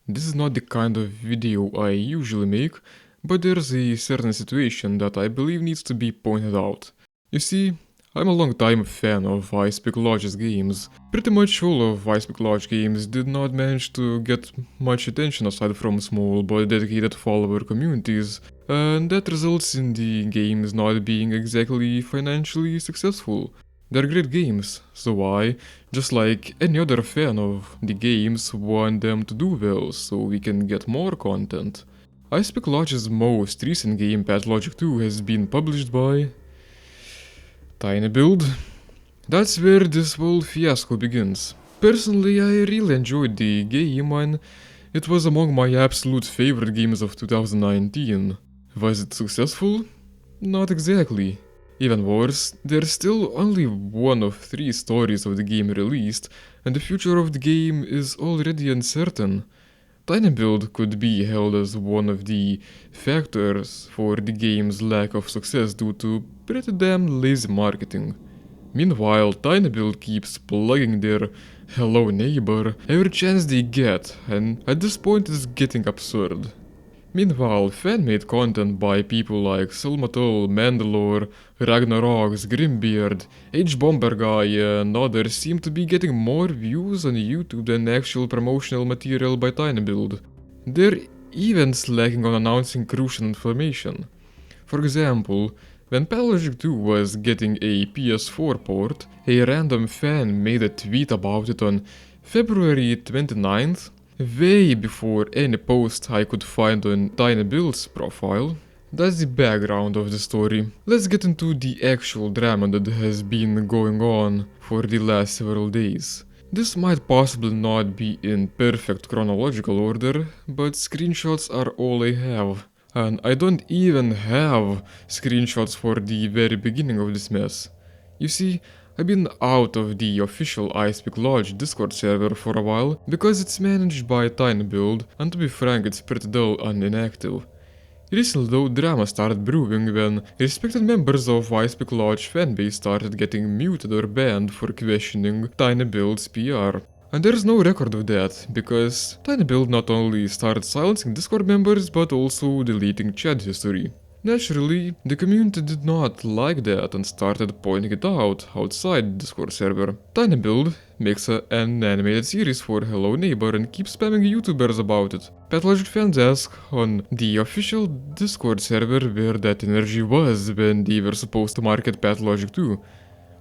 This is not the kind of video I usually make, but there's a certain situation that I believe needs to be pointed out. You see, I'm a long-time fan of Icepeak Lodge's games. Pretty much all of Icepeak Lodge games did not manage to get much attention aside from small but dedicated follower communities, and that results in the games not being exactly financially successful. They're great games, so I, just like any other fan of the games, want them to do well so we can get more content. Icepeak Lodge's most recent game, Pathologic 2, has been published by tinyBuild. That's where this whole fiasco begins. Personally, I really enjoyed the game and it was among my absolute favorite games of 2019. Was it successful? Not exactly. Even worse, there's still only one of 3 stories of the game released, and the future of the game is already uncertain. tinyBuild could be held as one of the factors for the game's lack of success due to pretty damn lazy marketing. Meanwhile, tinyBuild keeps plugging their Hello Neighbor every chance they get, and at this point it's getting absurd. Meanwhile, fan-made content by people like Silmatol, Mandalore, Ragnaroks, Grimbeard, H-Bomber and others seem to be getting more views on YouTube than actual promotional material by tinyBuild. They're even slacking on announcing crucial information. For example, when Pathologic 2 was getting a PS4 port, a random fan made a tweet about it on February 29th, way before any post I could find on tinyBuild's profile. That's the background of the story. Let's get into the actual drama that has been going on for the last several days. This might possibly not be in perfect chronological order, but screenshots are all I have. And I don't even have screenshots for the very beginning of this mess. You see, I've been out of the official Icepeak Lodge Discord server for a while, because it's managed by tinyBuild, and to be frank, it's pretty dull and inactive. Recently though, drama started brewing when respected members of Icepeak Lodge fanbase started getting muted or banned for questioning tinyBuild's PR. And there's no record of that, because tinyBuild not only started silencing Discord members, but also deleting chat history. Naturally, the community did not like that and started pointing it out outside the Discord server. tinyBuild makes an animated series for Hello Neighbor and keeps spamming YouTubers about it. Pathologic fans ask on the official Discord server where that energy was when they were supposed to market Pathologic 2.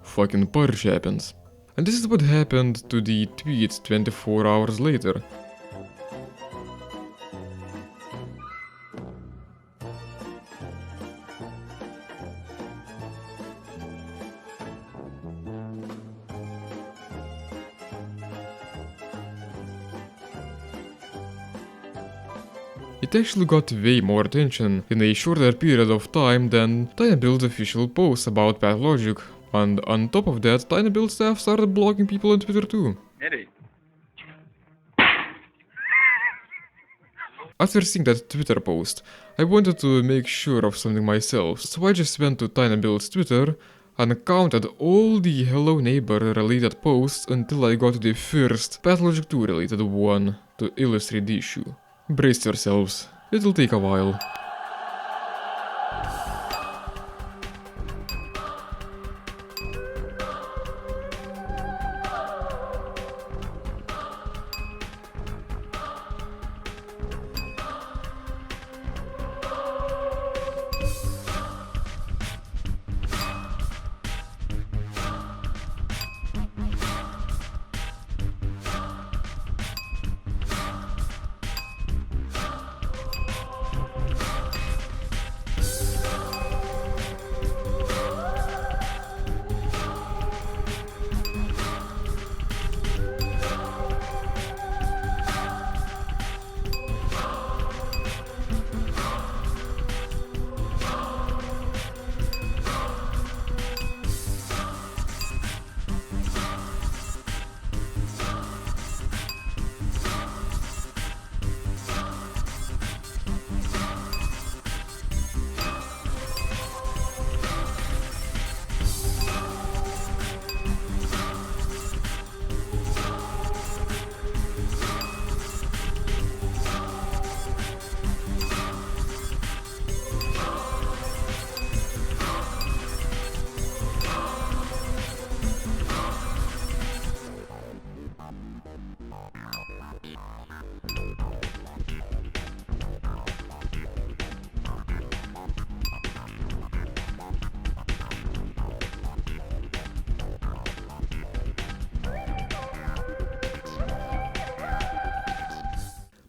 Fucking purge happens. And this is what happened to the tweet 24 hours later. It actually got way more attention in a shorter period of time than tinyBuild's official posts about Pathologic, and on top of that, tinyBuild staff started blocking people on Twitter too. After seeing that Twitter post, I wanted to make sure of something myself, so I just went to tinyBuild's Twitter and counted all the Hello Neighbor related posts until I got to the first Pathologic 2 related one to illustrate the issue. Brace yourselves, it'll take a while.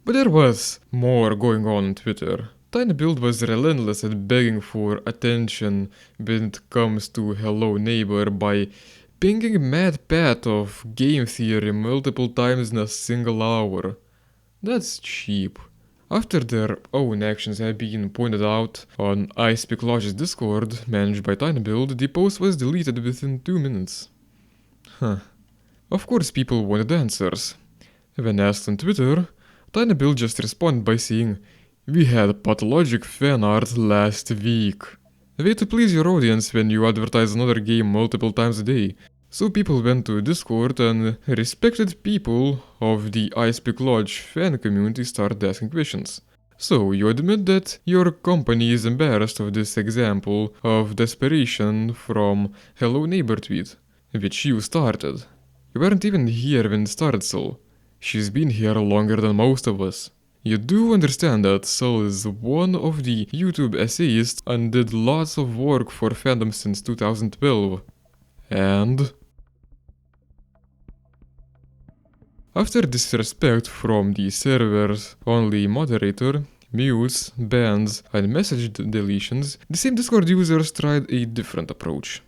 But there was more going on Twitter. TinyBuild was relentless at begging for attention when it comes to Hello Neighbor by pinging MadPat of game theory multiple times in a single hour. That's cheap. After their own actions had been pointed out on iSpeakLogic's Discord, managed by TinyBuild, the post was deleted within 2 minutes. Of course people wanted answers. When asked on Twitter, TinyBuild just responded by saying, "We had pathologic fan art last week." A way to please your audience when you advertise another game multiple times a day. So people went to Discord and respected people of the iSpeakLogic fan community started asking questions. So you admit that your company is embarrassed of this example of desperation from Hello Neighbor tweet, which you started. You weren't even here when it started, Sol. She's been here longer than most of us. You do understand that Sol is one of the YouTube essayists and did lots of work for fandom since 2012. And... after disrespect from the server's only moderator, mutes, bans, and message deletions, the same Discord users tried a different approach.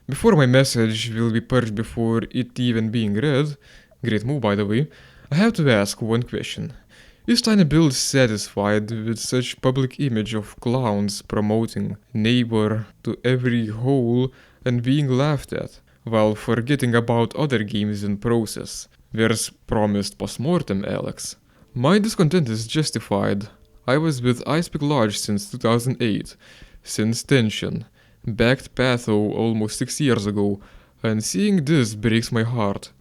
Before my message will be purged before it even being read, great move by the way, I have to ask one question. Is TinyBuild satisfied with such public image of clowns promoting Neighbor to every hole and being laughed at, while forgetting about other games in process? Where's promised postmortem, Alex? My discontent is justified. I was with iSpeakLogic since 2008, since Tension, backed Patho almost 6 years ago, and seeing this breaks my heart.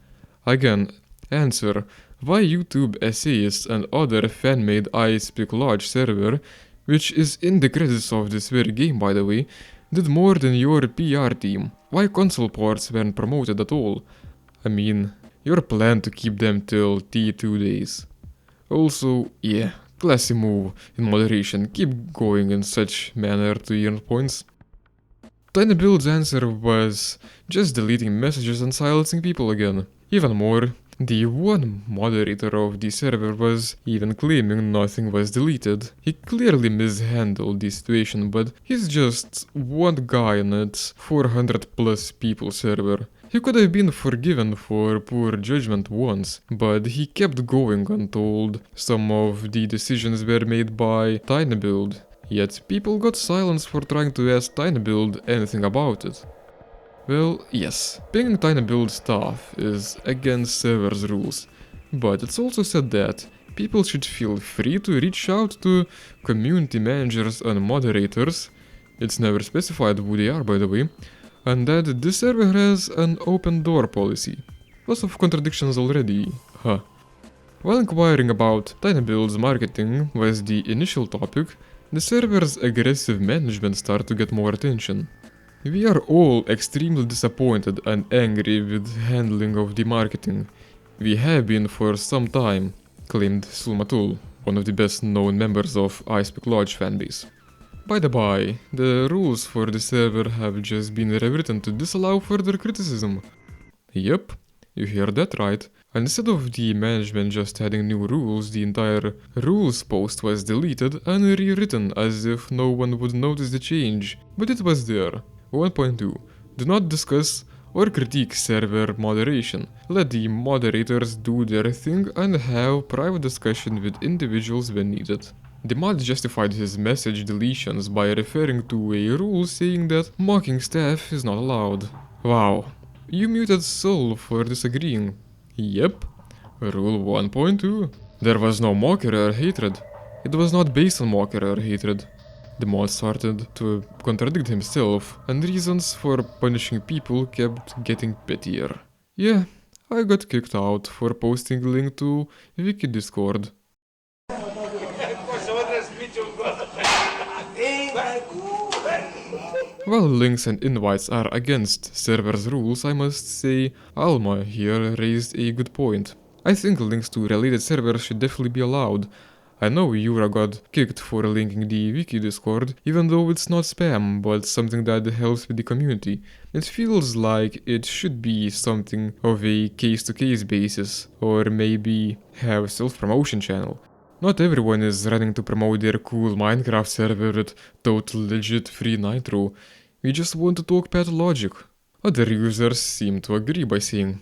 Again, answer, why YouTube essayists and other fan-made iSpeakLogic server, which is in the credits of this very game by the way, did more than your PR team? Why console ports weren't promoted at all? I mean, your plan to keep them till T2 days. Also, yeah, classy move in moderation, keep going in such manner to earn points. TinyBuild's answer was just deleting messages and silencing people again. Even more, the one moderator of the server was even claiming nothing was deleted. He clearly mishandled the situation, but he's just one guy in its 400 plus people server. He could have been forgiven for poor judgment once, but he kept going untold. Some of the decisions were made by TinyBuild, yet people got silenced for trying to ask TinyBuild anything about it. Well, yes, pinging TinyBuild stuff is against server's rules, but it's also said that people should feel free to reach out to community managers and moderators, it's never specified who they are by the way, and that this server has an open door policy. Lots of contradictions already, huh. While inquiring about TinyBuild's marketing was the initial topic, the server's aggressive management started to get more attention. We are all extremely disappointed and angry with handling of the marketing. We have been for some time, claimed Sulmatul, one of the best known members of iSpeakLogic fanbase. By the by, the rules for the server have just been rewritten to disallow further criticism. Yep, you heard that right. Instead of the management just adding new rules, the entire rules post was deleted and rewritten as if no one would notice the change, but it was there. 1.2. Do not discuss or critique server moderation. Let the moderators do their thing and have private discussion with individuals when needed. The mod justified his message deletions by referring to a rule saying that mocking staff is not allowed. Wow, you muted Sol for disagreeing. Yep, rule 1.2. There was no mockery or hatred. It was not based on mockery or hatred. The mod started to contradict himself, and reasons for punishing people kept getting pettier. Yeah, I got kicked out for posting a link to Wiki Discord. While links and invites are against server's rules, I must say Alma here raised a good point. I think links to related servers should definitely be allowed. I know Yura got kicked for linking the Wiki Discord, even though it's not spam, but something that helps with the community. It feels like it should be something of a case-to-case basis, or maybe have a self-promotion channel. Not everyone is running to promote their cool Minecraft server with total legit free nitro. We just want to talk pet logic. Other users seem to agree by saying,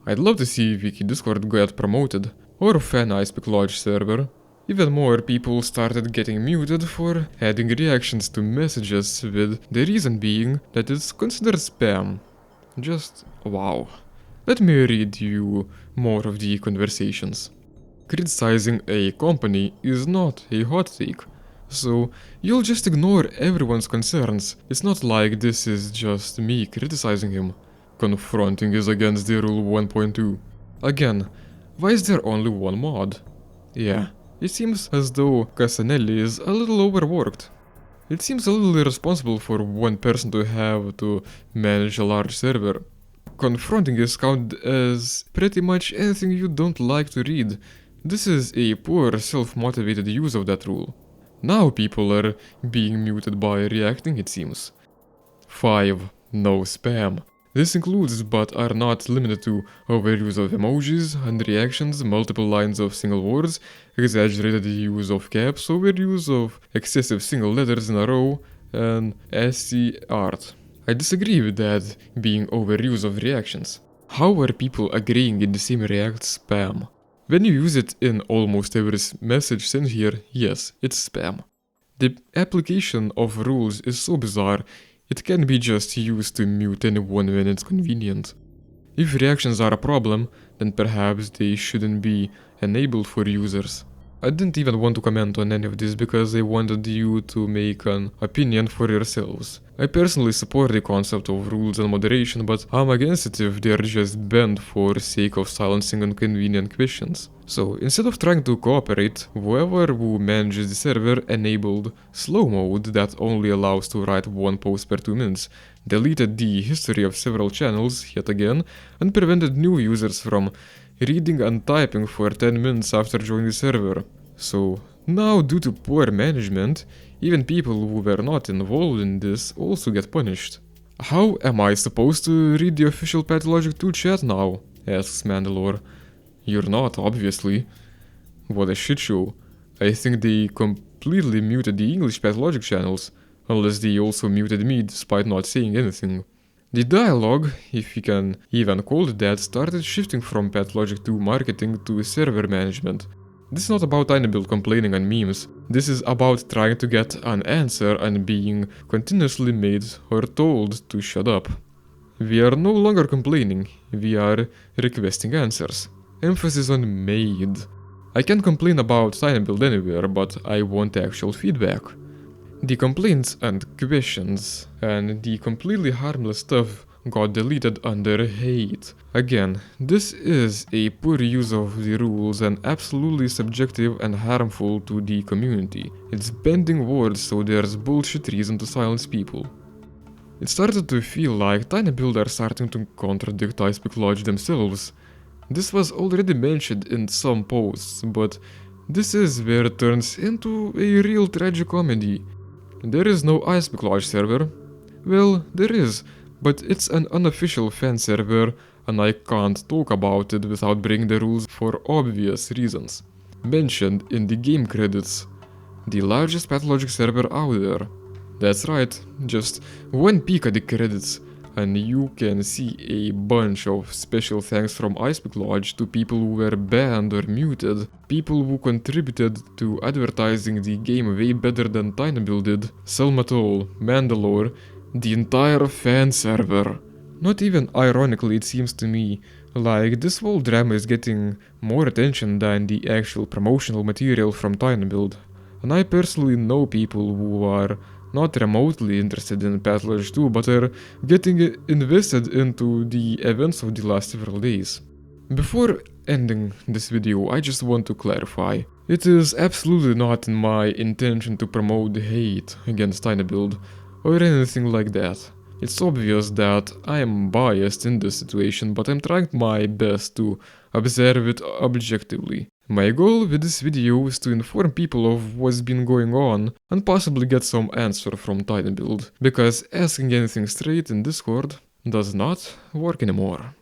I'd love to see Wiki Discord get promoted, or fan Icepick Lodge server. Even more people started getting muted for adding reactions to messages, with the reason being that it's considered spam. Just wow. Let me read you more of the conversations. Criticizing a company is not a hot take, so you'll just ignore everyone's concerns. It's not like this is just me criticizing him. Confronting is against the rule 1.2. Again, why is there only one mod? Yeah, it seems as though Casanelli is a little overworked. It seems a little irresponsible for one person to have to manage a large server. Confronting is counted as pretty much anything you don't like to read. This is a poor self-motivated use of that rule. Now people are being muted by reacting, it seems. 5. No spam. This includes but are not limited to overuse of emojis and reactions, multiple lines of single words, exaggerated use of caps, overuse of excessive single letters in a row, and SC art. I disagree with that being overuse of reactions. How are people agreeing in the same react spam? When you use it in almost every message sent here, yes, it's spam. The application of rules is so bizarre, it can be just used to mute anyone when it's convenient. If reactions are a problem, then perhaps they shouldn't be enabled for users. I didn't even want to comment on any of this because I wanted you to make an opinion for yourselves. I personally support the concept of rules and moderation, but I'm against it if they're just banned for sake of silencing inconvenient questions. So instead of trying to cooperate, whoever who manages the server enabled slow mode that only allows to write one post per 2 minutes, deleted the history of several channels yet again, and prevented new users from reading and typing for 10 minutes after joining the server. So now, due to poor management, even people who were not involved in this also get punished. How am I supposed to read the official Pet Logic 2 chat now? Asks Mandalore. You're not, obviously. What a shit show. I think they completely muted the English Pet Logic channels, unless they also muted me despite not saying anything. The dialogue, if you can even call it that, started shifting from Pet Logic 2 marketing to server management. This is not about TinyBuild complaining on memes, this is about trying to get an answer and being continuously made or told to shut up. We are no longer complaining, we are requesting answers. Emphasis on made. I can complain about TinyBuild anywhere, but I want actual feedback. The complaints and questions and the completely harmless stuff got deleted under hate. Again, this is a poor use of the rules and absolutely subjective and harmful to the community. It's bending words so there's bullshit reason to silence people. It started to feel like TinyBuild are starting to contradict Icepick Lodge themselves. This was already mentioned in some posts, but this is where it turns into a real tragicomedy. There is no Icepick Lodge server. Well, there is, but it's an unofficial fan server and I can't talk about it without breaking the rules for obvious reasons. Mentioned in the game credits. The largest Pet Logic server out there. That's right, just one peek at the credits and you can see a bunch of special thanks from Icepick Lodge to people who were banned or muted, people who contributed to advertising the game way better than TinyBuild did, Selmatol, Mandalore, the entire fan server. Not even ironically, it seems to me like this whole drama is getting more attention than the actual promotional material from TinyBuild. And I personally know people who are not remotely interested in Pet Logic 2, but are getting invested into the events of the last several days. Before ending this video, I just want to clarify. It is absolutely not in my intention to promote hate against TinyBuild, or anything like that. It's obvious that I am biased in this situation, but I'm trying my best to observe it objectively. My goal with this video is to inform people of what's been going on and possibly get some answer from TinyBuild, because asking anything straight in Discord does not work anymore.